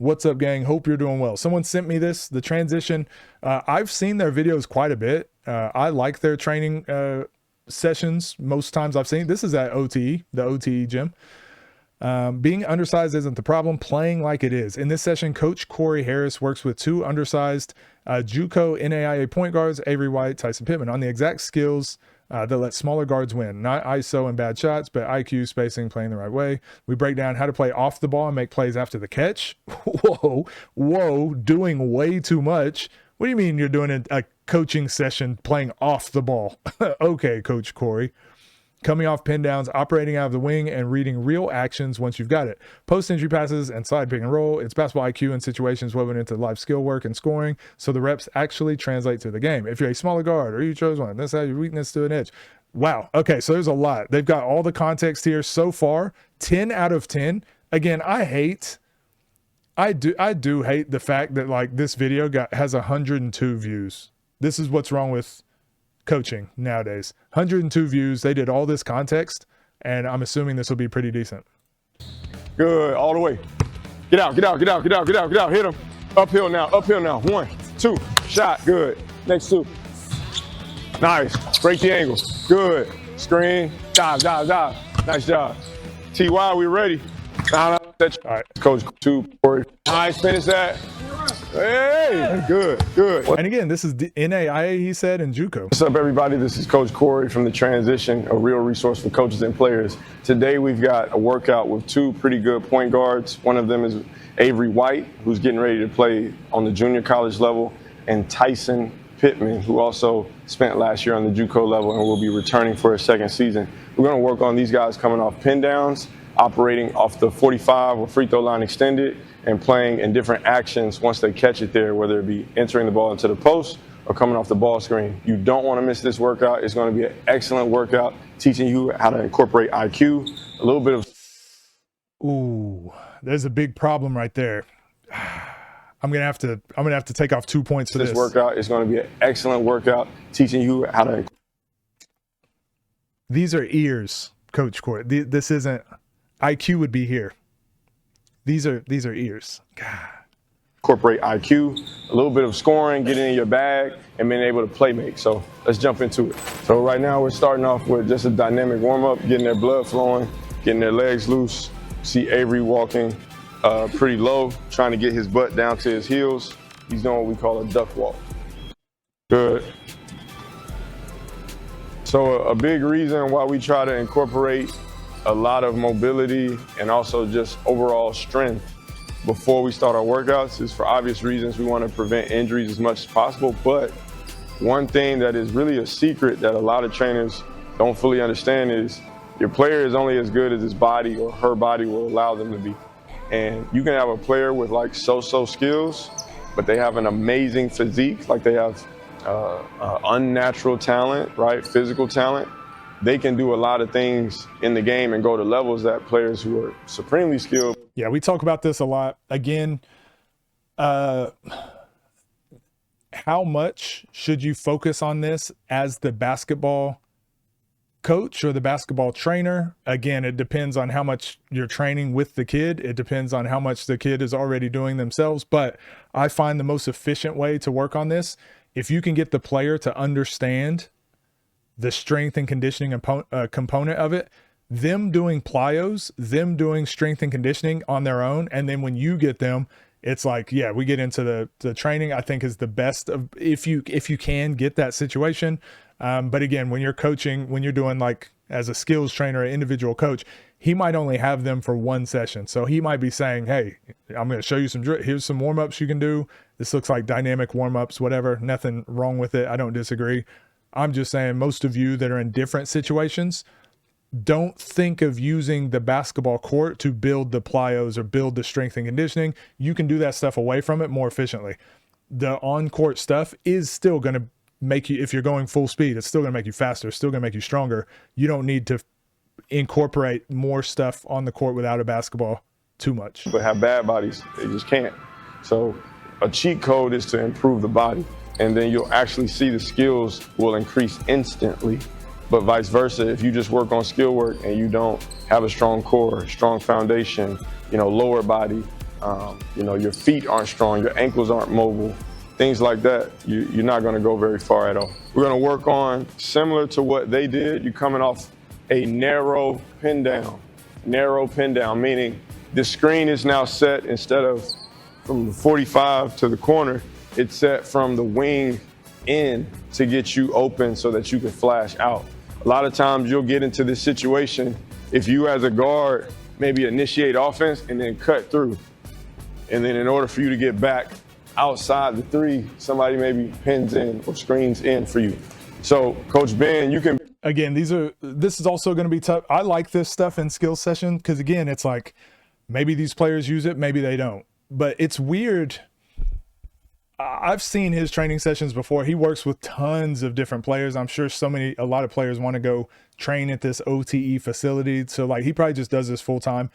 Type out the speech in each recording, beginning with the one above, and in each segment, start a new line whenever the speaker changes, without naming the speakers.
What's up, gang? Hope you're doing well. Someone sent me this, the transition. I've seen their videos quite a bit. I like their training sessions most times I've seen. This is at OTE, the OTE gym. Being undersized isn't the problem, playing like it is. In this session, Coach Corey Harris works with two undersized JUCO NAIA point guards, Avery White, Tyson Pittman, on the exact skills that let smaller guards win. Not ISO and bad shots, but IQ, spacing, playing the right way. We break down how to play off the ball and make plays after the catch. Whoa, doing way too much. What do you mean you're doing a coaching session playing off the ball? Okay, Coach Corey. Coming off pin downs, operating out of the wing, and reading real actions once you've got it. Post-entry passes and slide pick and roll. It's basketball IQ in situations woven into live skill work and scoring, so the reps actually translate to the game. If you're a smaller guard or you chose one, that's how your weakness to an edge. Wow. Okay, so there's a lot. They've got all the context here so far. 10 out of 10. Again, I do hate the fact that like this video has 102 views. This is what's wrong with coaching nowadays. 102 views. They did all this context, and I'm assuming this will be pretty decent.
Good, all the way. Get out. Hit him. Uphill now. 1, 2, shot. Good. Next 2. Nice. Break the angle. Good. Screen. Dive. Nice job. TY, we ready. All right. Coach 2, Corey. Nice. Finish that. Hey, good.
And again, this is the NAIA, he said, and JUCO.
What's up, everybody? This is Coach Corey from The Transition, a real resource for coaches and players. Today, we've got a workout with two pretty good point guards. One of them is Avery White, who's getting ready to play on the junior college level, and Tyson Pittman, who also spent last year on the JUCO level and will be returning for his second season. We're going to work on these guys coming off pin downs, operating off the 45 or free throw line extended, and playing in different actions once they catch it there, whether it be entering the ball into the post or coming off the ball screen. You don't want to miss this workout. It's going to be an excellent workout, teaching you how to incorporate IQ, a little bit of...
Ooh, there's a big problem right there. I'm gonna have to take off 2 points for this.
This workout is going to be an excellent workout, teaching you how to...
These are ears, Coach Corey. This isn't... IQ would be here. These are ears. God.
Incorporate IQ, a little bit of scoring, getting in your bag, and being able to play make. So let's jump into it. So right now we're starting off with just a dynamic warm-up, getting their blood flowing, getting their legs loose. See Avery walking pretty low, trying to get his butt down to his heels. He's doing what we call a duck walk. Good. So a big reason why we try to incorporate a lot of mobility and also just overall strength before we start our workouts is for obvious reasons. We want to prevent injuries as much as possible. But one thing that is really a secret that a lot of trainers don't fully understand is your player is only as good as his body or her body will allow them to be. And you can have a player with like so-so skills, but they have an amazing physique, like they have unnatural talent, right? Physical talent. They can do a lot of things in the game and go to levels that players who are supremely skilled.
Yeah, we talk about this a lot. Again, how much should you focus on this as the basketball coach or the basketball trainer? Again, it depends on how much you're training with the kid. It depends on how much the kid is already doing themselves. But I find the most efficient way to work on this, if you can get the player to understand the strength and conditioning component of it, them doing plyos, them doing strength and conditioning on their own. And then when you get them, it's like, yeah, we get into the training, I think is the best of, if you can get that situation. But again, when you're coaching, when you're doing like as a skills trainer, an individual coach, he might only have them for one session. So he might be saying, hey, I'm going to show you here's some warm-ups you can do. This looks like dynamic warm-ups, whatever, nothing wrong with it. I don't disagree. I'm just saying most of you that are in different situations, don't think of using the basketball court to build the plyos or build the strength and conditioning. You can do that stuff away from it more efficiently. The on-court stuff is still going to make you, if you're going full speed, it's still going to make you faster, it's still going to make you stronger. You don't need to incorporate more stuff on the court without a basketball too much.
But have bad bodies, they just can't. So a cheat code is to improve the body. And then you'll actually see the skills will increase instantly. But vice versa, if you just work on skill work and you don't have a strong core, strong foundation, lower body, You know, your feet aren't strong, your ankles aren't mobile, things like that, you're not going to go very far at all. We're going to work on similar to what they did. You're coming off a narrow pin down, meaning the screen is now set instead of from the 45 to the corner, it's set from the wing in to get you open so that you can flash out. A lot of times you'll get into this situation if you as a guard maybe initiate offense and then cut through. And then in order for you to get back outside the three, somebody maybe pins in or screens in for you. So Coach Ben, you can.
Again, this is also going to be tough. I like this stuff in skill session because again, it's like maybe these players use it, maybe they don't. But it's weird. I've seen his training sessions before. He works with tons of different players. I'm sure a lot of players want to go train at this OTE facility. So like he probably just does this full time.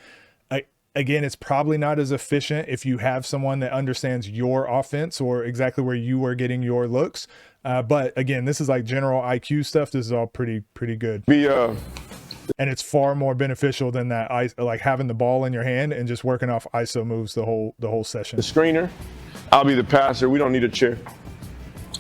Again, it's probably not as efficient if you have someone that understands your offense or exactly where you are getting your looks. But again, this is like general IQ stuff. This is all pretty good. And it's far more beneficial than that, like having the ball in your hand and just working off ISO moves the whole session.
The screener, I'll be the passer. We don't need a chair.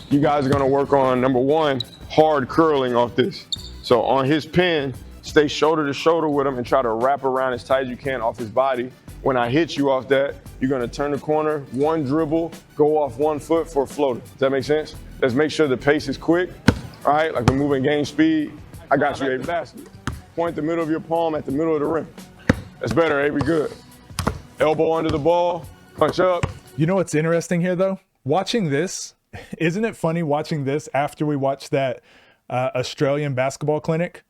You guys are going to work on, number one, hard curling off this. So on his pin, stay shoulder to shoulder with him and try to wrap around as tight as you can off his body. When I hit you off that, you're going to turn the corner, one dribble, go off 1 foot for a floater. Does that make sense? Let's make sure the pace is quick. All right, like we're moving game speed. I got you, Avery. Basket. Point the middle of your palm at the middle of the rim. That's better, Avery. Good. Elbow under the ball, punch up.
You know what's interesting here, though? Watching this, isn't it funny watching this after we watched that Australian basketball clinic?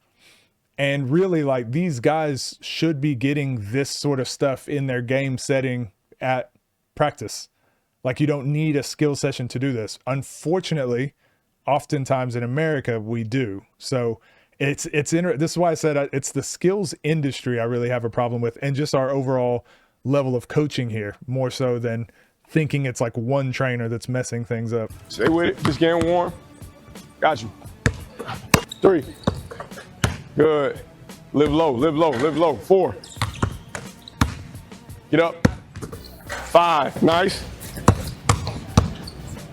And really, like, these guys should be getting this sort of stuff in their game setting at practice. Like, you don't need a skill session to do this. Unfortunately, oftentimes in America, we do. So this is why I said it's the skills industry I really have a problem with, and just our overall level of coaching here, more so than thinking it's like one trainer that's messing things up.
Stay with it. Just getting warm. Got you. 3. Good. Live low, live low, live low. 4. Get up. 5. Nice.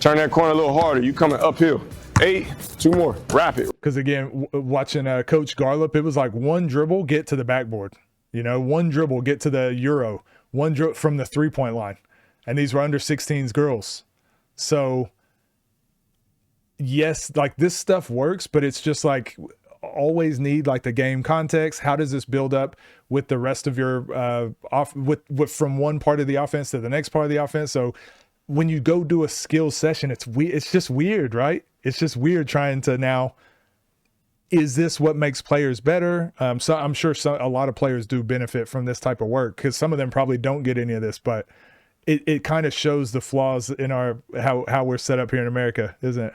Turn that corner a little harder. You coming uphill. 8. 2 more. Wrap it.
Because again, watching Coach Garlip, it was like one dribble, get to the backboard. You know, one dribble, get to the Euro. One dribble from the 3-point line. And these were under 16s girls. So, yes, like this stuff works, but it's just like always need like the game context. How does this build up with the rest of your from one part of the offense to the next part of the offense? So when you go do a skill session, it's just weird, right? It's just weird trying to now, is this what makes players better? So I'm sure a lot of players do benefit from this type of work because some of them probably don't get any of this, but it kind of shows the flaws in how we're set up here in America, isn't it?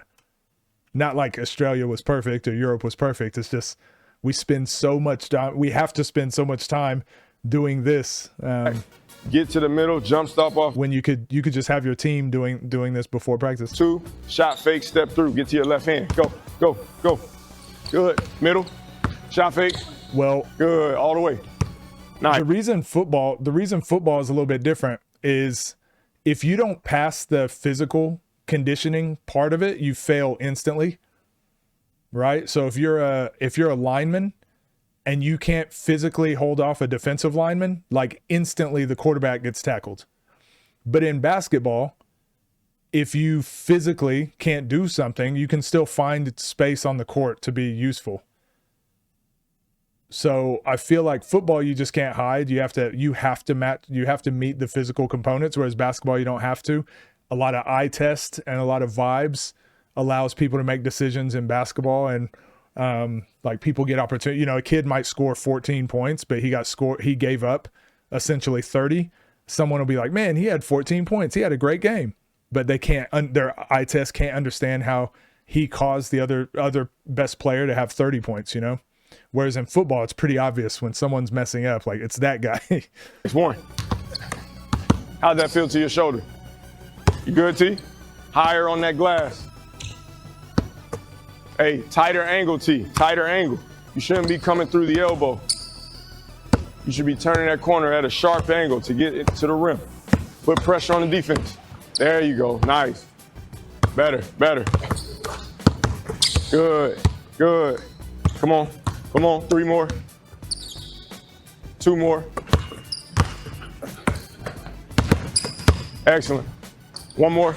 Not like Australia was perfect or Europe was perfect. It's just we spend so much time. We have to spend so much time doing this.
Get to the middle, jump stop off.
When you could just have your team doing this before practice. 2,
shot fake, step through, get to your left hand. Go, go, go. Good. Middle, shot fake.
Well,
good, all the way. Nice.
The reason football is a little bit different is if you don't pass the physical conditioning part of it, you fail instantly, right? So if you're a lineman and you can't physically hold off a defensive lineman, like instantly the quarterback gets tackled. But in basketball, if you physically can't do something, you can still find space on the court to be useful. So I feel like football, you just can't hide. You have to meet the physical components, whereas basketball, you don't have to. A lot of eye test and a lot of vibes allows people to make decisions in basketball, and like people get opportunity. You know, a kid might score 14 points, but he gave up essentially 30. Someone will be like, man, he had 14 points. He had a great game, but they can't. Their eye test can't understand how he caused the other best player to have 30 points. You know, whereas in football, it's pretty obvious when someone's messing up. Like it's that guy.
It's one. How'd that feel to your shoulder? You good, T? Higher on that glass. Hey, tighter angle, T. Tighter angle. You shouldn't be coming through the elbow. You should be turning that corner at a sharp angle to get it to the rim. Put pressure on the defense. There you go. Nice. Better, better. Good, good. Come on, come on. 3 more. 2 more. Excellent. 1 more.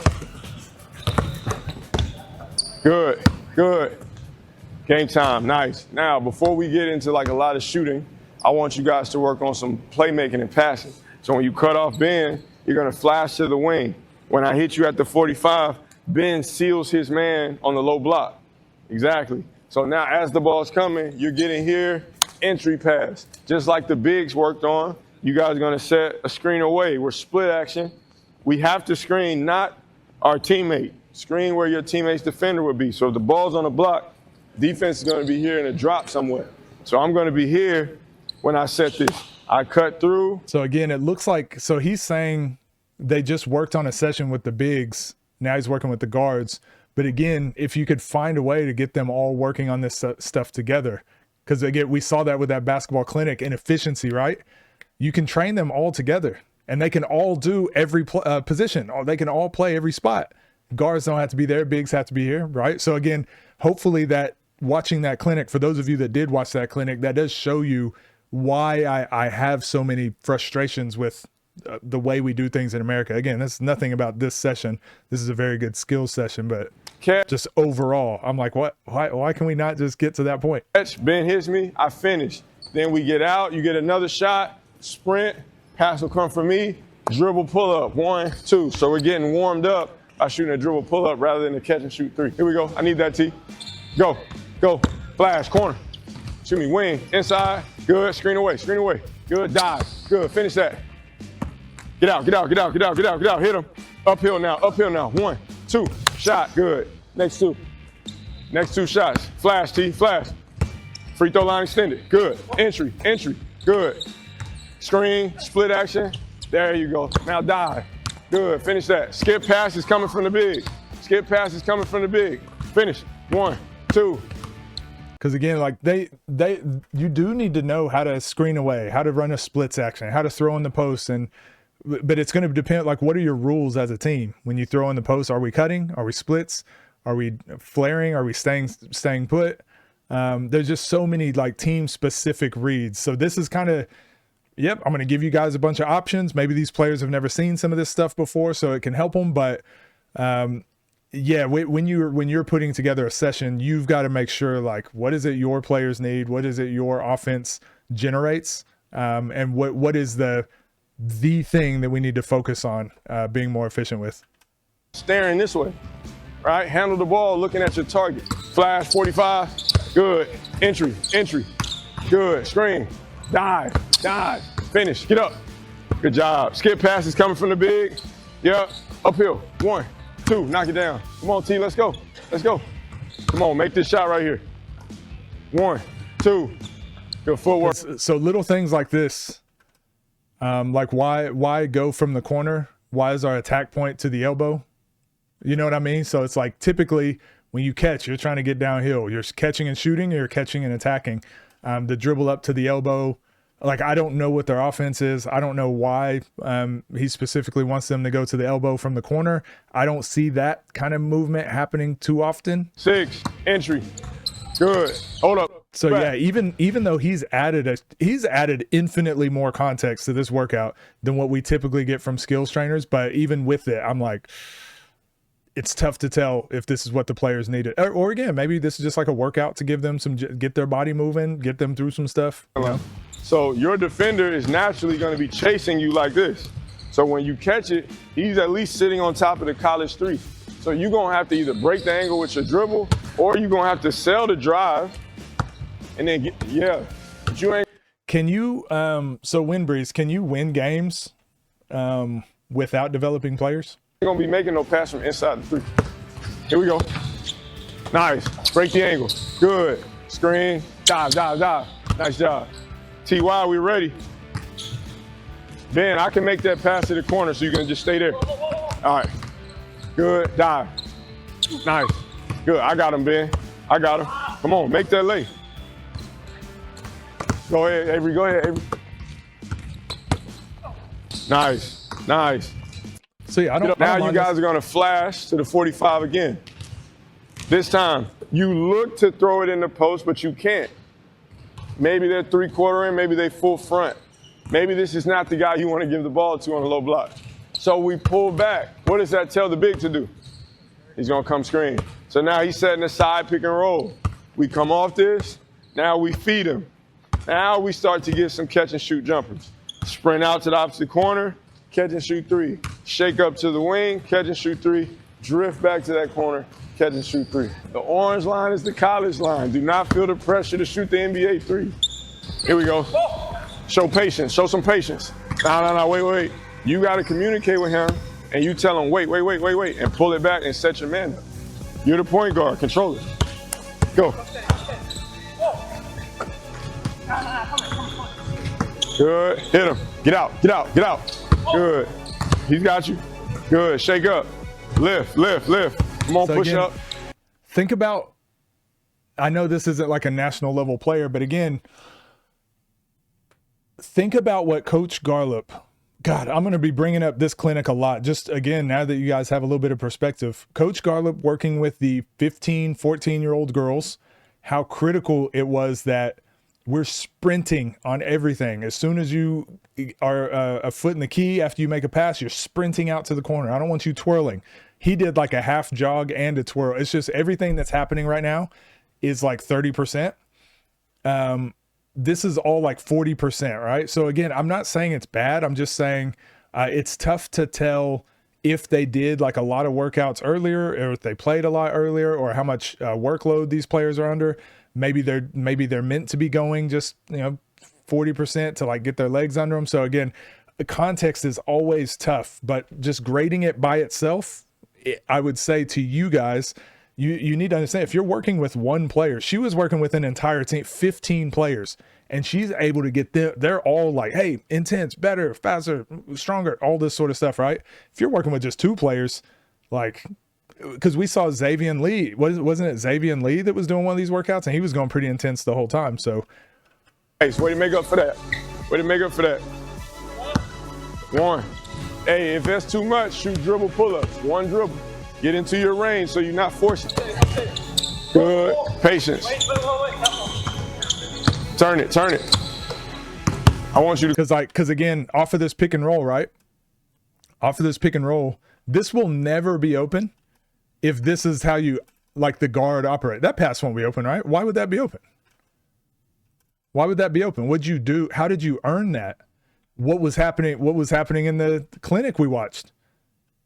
Good, good. Game time, nice. Now, before we get into like a lot of shooting, I want you guys to work on some playmaking and passing. So when you cut off Ben, you're gonna flash to the wing. When I hit you at the 45, Ben seals his man on the low block. Exactly. So now as the ball's coming, you're getting here, entry pass. Just like the bigs worked on, you guys are gonna set a screen away. We're split action. We have to screen not our teammate. Screen where your teammate's defender would be. So if the ball's on the block, defense is going to be here and a drop somewhere. So I'm going to be here when I set this. I cut through.
So again, it looks like, so he's saying they just worked on a session with the bigs. Now he's working with the guards. But again, if you could find a way to get them all working on this stuff together, because again, we saw that with that basketball clinic and efficiency, right? You can train them all together and they can all do every position, or they can all play every spot. Guards don't have to be there. Bigs have to be here, right? So again, hopefully that watching that clinic, for those of you that did watch that clinic, that does show you why I have so many frustrations with the way we do things in America. Again, that's nothing about this session. This is a very good skills session, but just overall, I'm like, what? Why can we not just get to that point?
Ben hits me, I finish. Then we get out, you get another shot, sprint, pass will come from me, dribble pull up, 1, 2. So we're getting warmed up by shooting a dribble pull up rather than a catch and shoot 3. Here we go. I need that T. Go, go, flash, corner. Shoot me, wing, inside, good, screen away, good, dive, good, finish that. Get out, get out, get out, get out, get out, get out, hit him. Uphill now, 1, 2, shot, good. Next 2 shots, flash T, flash. Free throw line extended, good. Entry, good. Screen, split action, there you go. Now dive, good, finish that. Skip pass is coming from the big. Finish, 1, 2.
Because again, like you do need to know how to screen away, how to run a splits action, how to throw in the post, but it's going to depend. Like, what are your rules as a team when you throw in the post? Are we cutting? Are we splits? Are we flaring? Are we staying put? There's just so many like team specific reads. So this is kind of, yep, I'm going to give you guys a bunch of options. Maybe these players have never seen some of this stuff before, so it can help them. But yeah, when you're putting together a session, you've got to make sure, like, what is it your players need? What is it your offense generates? And what is the thing that we need to focus on being more efficient with?
Staring this way, right? Handle the ball, looking at your target. Flash, 45, good. Entry, good. Screen, dive, finish, get up. Good job. Skip pass is coming from the big. Yep, uphill, 1, 2, knock it down. Come on, T, let's go. Come on, make this shot right here. 1, 2, good footwork.
So little things like this, like why go from the corner? Why is our attack point to the elbow? You know what I mean? So it's like typically when you catch, you're trying to get downhill. You're catching and shooting, or you're catching and attacking. The dribble up to the elbow. Like, I don't know what their offense is. I don't know why he specifically wants them to go to the elbow from the corner. I don't see that kind of movement happening too often.
6, entry, good. Hold up.
So yeah, even though he's added infinitely more context to this workout than what we typically get from skills trainers, but even with it, I'm like, it's tough to tell if this is what the players needed. Or again, maybe this is just like a workout to give them get their body moving, get them through some stuff. You know?
So your defender is naturally going to be chasing you like this. So when you catch it, he's at least sitting on top of the college 3. So you're going to have to either break the angle with your dribble, or you're going to have to sell the drive and then but you ain't.
Can you, so Windbreeze, can you win games without developing players?
You're going to be making no pass from inside the 3. Here we go. Nice. Break the angle. Good. Screen. Dive. Nice job. T.Y., we ready. Ben, I can make that pass to the corner, so you can just stay there. All right. Good. Dive. Nice. Good. I got him, Ben. I got him. Come on, make that lay. Go ahead, Avery. Nice.
So yeah, I don't.
Now you guys are going to flash to the 45 again. This time, you look to throw it in the post, but you can't. Maybe they're 3/4 in, maybe they full front. Maybe this is not the guy you want to give the ball to on a low block. So we pull back. What does that tell the big to do? He's going to come screen. So now he's setting aside pick and roll. We come off this. Now we feed him. Now we start to get some catch and shoot jumpers. Sprint out to the opposite corner, catch and shoot 3. Shake up to the wing, catch and shoot 3. Drift back to that corner, catch and shoot 3. The orange line is the college line. Do not feel the pressure to shoot the NBA 3. Here we go. Show patience. Show some patience. No, wait. You got to communicate with him, and you tell him, wait, and pull it back and set your man up. You're the point guard. Control it. Go. Good. Hit him. Get out. Good. He's got you. Good. Shake up. Lift. Come on, so push again, up.
Think about, I know this isn't like a national level player, but again, think about what Coach Garlop, God, I'm going to be bringing up this clinic a lot. Just again, now that you guys have a little bit of perspective, Coach Garlop working with the 15, 14-year-old girls, how critical it was that we're sprinting on everything. As soon as you are a foot in the key after you make a pass, you're sprinting out to the corner. I don't want you twirling. He did like a half jog and a twirl. It's just everything that's happening right now is like 30%. This is all like 40%, right? So again, I'm not saying it's bad. I'm just saying it's tough to tell if they did like a lot of workouts earlier, or if they played a lot earlier, or how much workload these players are under. Maybe they're meant to be going just 40% to like get their legs under them. So again, context is always tough, but just grading it by itself, I would say to you guys, you need to understand, if you're working with one player, she was working with an entire team, 15 players, and she's able to get them. They're all like, hey, intense, better, faster, stronger, all this sort of stuff, right? If you're working with just 2 players, like, because we saw Xavier Lee, wasn't it Xavier Lee that was doing one of these workouts, and he was going pretty intense the whole time. So,
way to make up for that. 1. Hey, if that's too much, shoot dribble pull-ups. 1 dribble. Get into your range so you're not forcing. Good. Patience. Turn it. I want you to,
because again, off of this pick and roll, right? Off of this pick and roll, this will never be open. If this is how you like the guard operate, that pass won't be open, right? Why would that be open? What'd you do? How did you earn that? What was happening in the clinic we watched?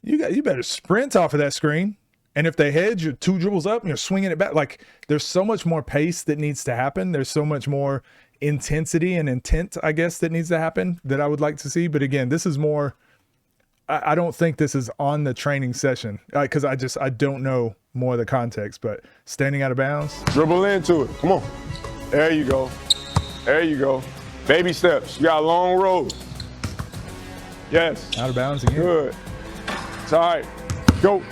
You better sprint off of that screen. And if they hedge, you're 2 dribbles up and you're swinging it back. Like, there's so much more pace that needs to happen. There's so much more intensity and intent, I guess, that needs to happen that I would like to see. But again, this is more, I don't think this is on the training session, because I don't know more of the context, but standing out of bounds.
Dribble into it. Come on. There you go. Baby steps. You got a long road. Yes.
Out of bounds again.
Good. It's all right. Go.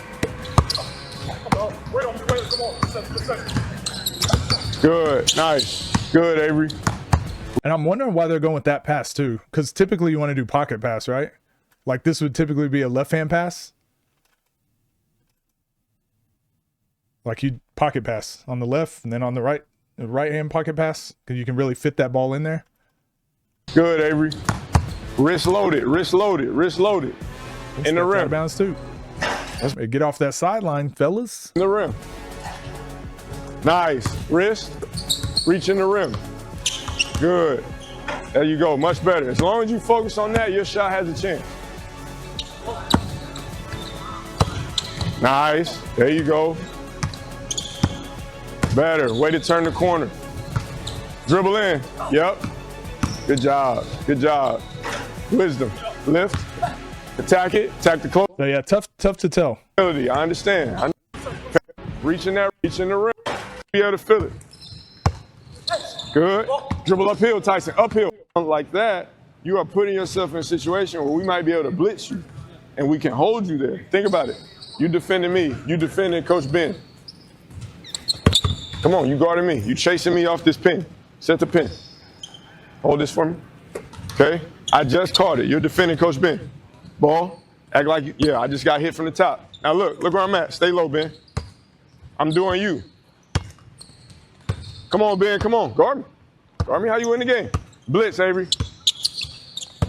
Good. Nice. Good, Avery.
And I'm wondering why they're going with that pass too, because typically you want to do pocket pass, right? Like, this would typically be a left-hand pass. Like, you pocket pass on the left, and then on the right-hand pocket pass, because you can really fit that ball in there.
Good, Avery. Wrist loaded. In the rim.
Out of bounds too. Get off that sideline, fellas.
In the rim. Nice. Wrist. Reach in the rim. Good. There you go. Much better. As long as you focus on that, your shot has a chance. Nice. There you go. Better. Way to turn the corner. Dribble in. Yep. Good job. Wisdom. Lift. Attack it. Attack the close.
So yeah, tough to tell.
I understand. Reach in the rim. Be able to feel it. Good. Dribble uphill, Tyson. Uphill. Like that, you are putting yourself in a situation where we might be able to blitz you, and we can hold you there. Think about it. You defending me. You defending Coach Ben. Come on, you guarding me. You chasing me off this pin. Set the pin. Hold this for me. Okay? I just caught it. You're defending Coach Ben. Ball. Act like, yeah, I just got hit from the top. Now look where I'm at. Stay low, Ben. I'm doing you. Come on, Ben, come on. Guard me. Guard me how you win the game. Blitz, Avery.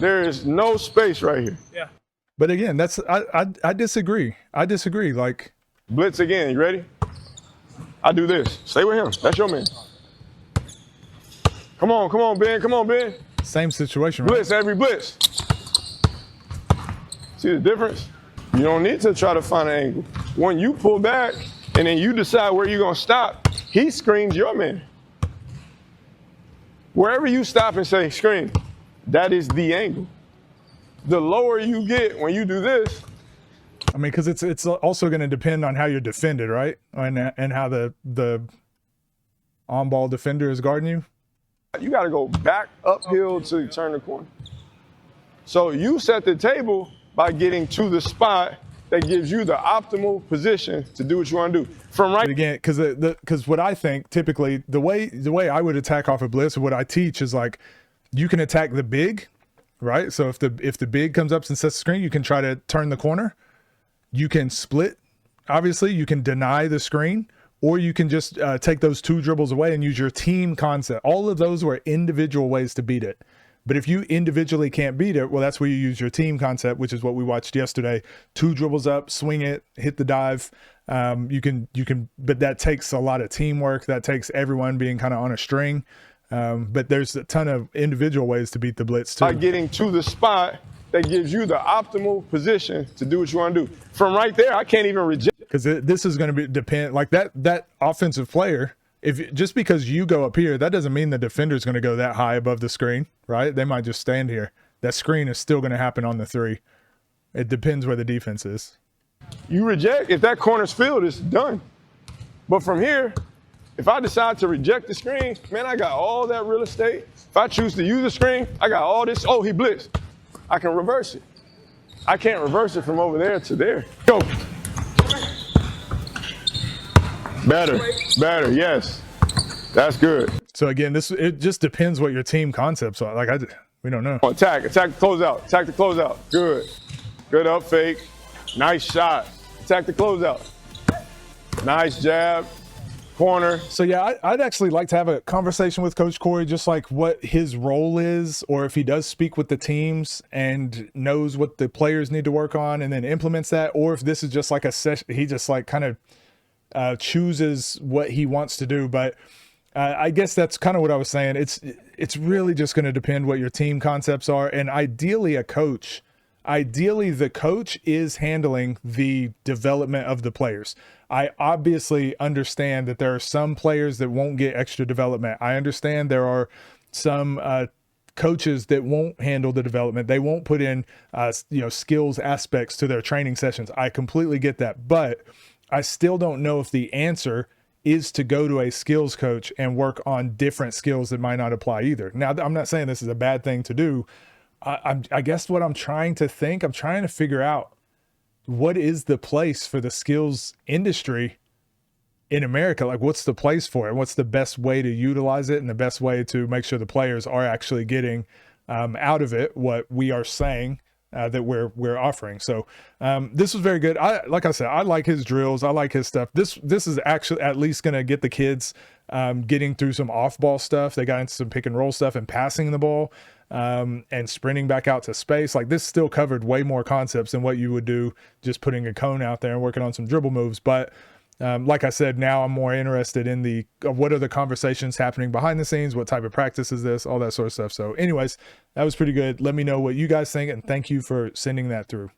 There is no space right here.
Yeah. But again, that's I disagree. I disagree. Like,
blitz again. You ready? I do this. Stay with him. That's your man. Come on, Ben. Come on, Ben.
Same situation, right?
Blitz, Avery, blitz. See the difference? You don't need to try to find an angle. When you pull back and then you decide where you're going to stop, he screens your man. Wherever you stop and say screen, that is the angle. The lower you get when you do this.
I mean, because it's also going to depend on how you're defended, right? And how the on-ball defender is guarding you.
You got to go back uphill to turn the corner. So you set the table by getting to the spot that gives you the optimal position to do what you want to do. From right.
But again, because what I think typically the way I would attack off a blitz, what I teach is like you can attack the big, right? So if the big comes up and sets the screen, you can try to turn the corner. You can split. Obviously, you can deny the screen. Or you can just take those two dribbles away and use your team concept. All of those were individual ways to beat it. But if you individually can't beat it, well, that's where you use your team concept, which is what we watched yesterday. 2 dribbles up, swing it, hit the dive. You can, but that takes a lot of teamwork. That takes everyone being kind of on a string. But there's a ton of individual ways to beat the blitz too.
By getting to the spot that gives you the optimal position to do what you want to do. From right there, I can't even reject.
Because this is going to depend like that offensive player. If just because you go up here, that doesn't mean the defender is going to go that high above the screen, right? They might just stand here. That screen is still going to happen on the 3. It depends where the defense is.
You reject, if that corner's filled, it's done. But from here, if I decide to reject the screen, man, I got all that real estate. If I choose to use the screen, I got all this. Oh, he blitzed. I can reverse it. I can't reverse it from over there to there. Go. Better, yes. That's good.
So again, it just depends what your team concepts are. Like we don't know.
Attack the closeout. Attack the closeout. Good up fake. Nice shot. Attack the closeout. Nice jab. Corner.
So yeah, I'd actually like to have a conversation with Coach Corey, just like what his role is, or if he does speak with the teams and knows what the players need to work on and then implements that, or if this is just like a session, he just like kind of chooses what he wants to do. But I guess that's kind of what I was saying. It's really just going to depend what your team concepts are. And ideally the coach is handling the development of the players. I obviously understand that there are some players that won't get extra development. I understand there are some coaches that won't handle the development. They won't put in skills aspects to their training sessions. I completely get that. But I still don't know if the answer is to go to a skills coach and work on different skills that might not apply either. Now, I'm not saying this is a bad thing to do. I guess what I'm trying to figure out, what is the place for the skills industry in America? Like, what's the place for it? What's the best way to utilize it and the best way to make sure the players are actually getting out of it what we are saying that we're offering. So this was very good. Like I said, I like his drills. I like his stuff. This is actually at least going to get the kids getting through some off-ball stuff. They got into some pick and roll stuff and passing the ball and sprinting back out to space. Like, this still covered way more concepts than what you would do just putting a cone out there and working on some dribble moves. But like I said, now I'm more interested in what are the conversations happening behind the scenes? What type of practice is this? All that sort of stuff. So anyways, that was pretty good. Let me know what you guys think, and thank you for sending that through.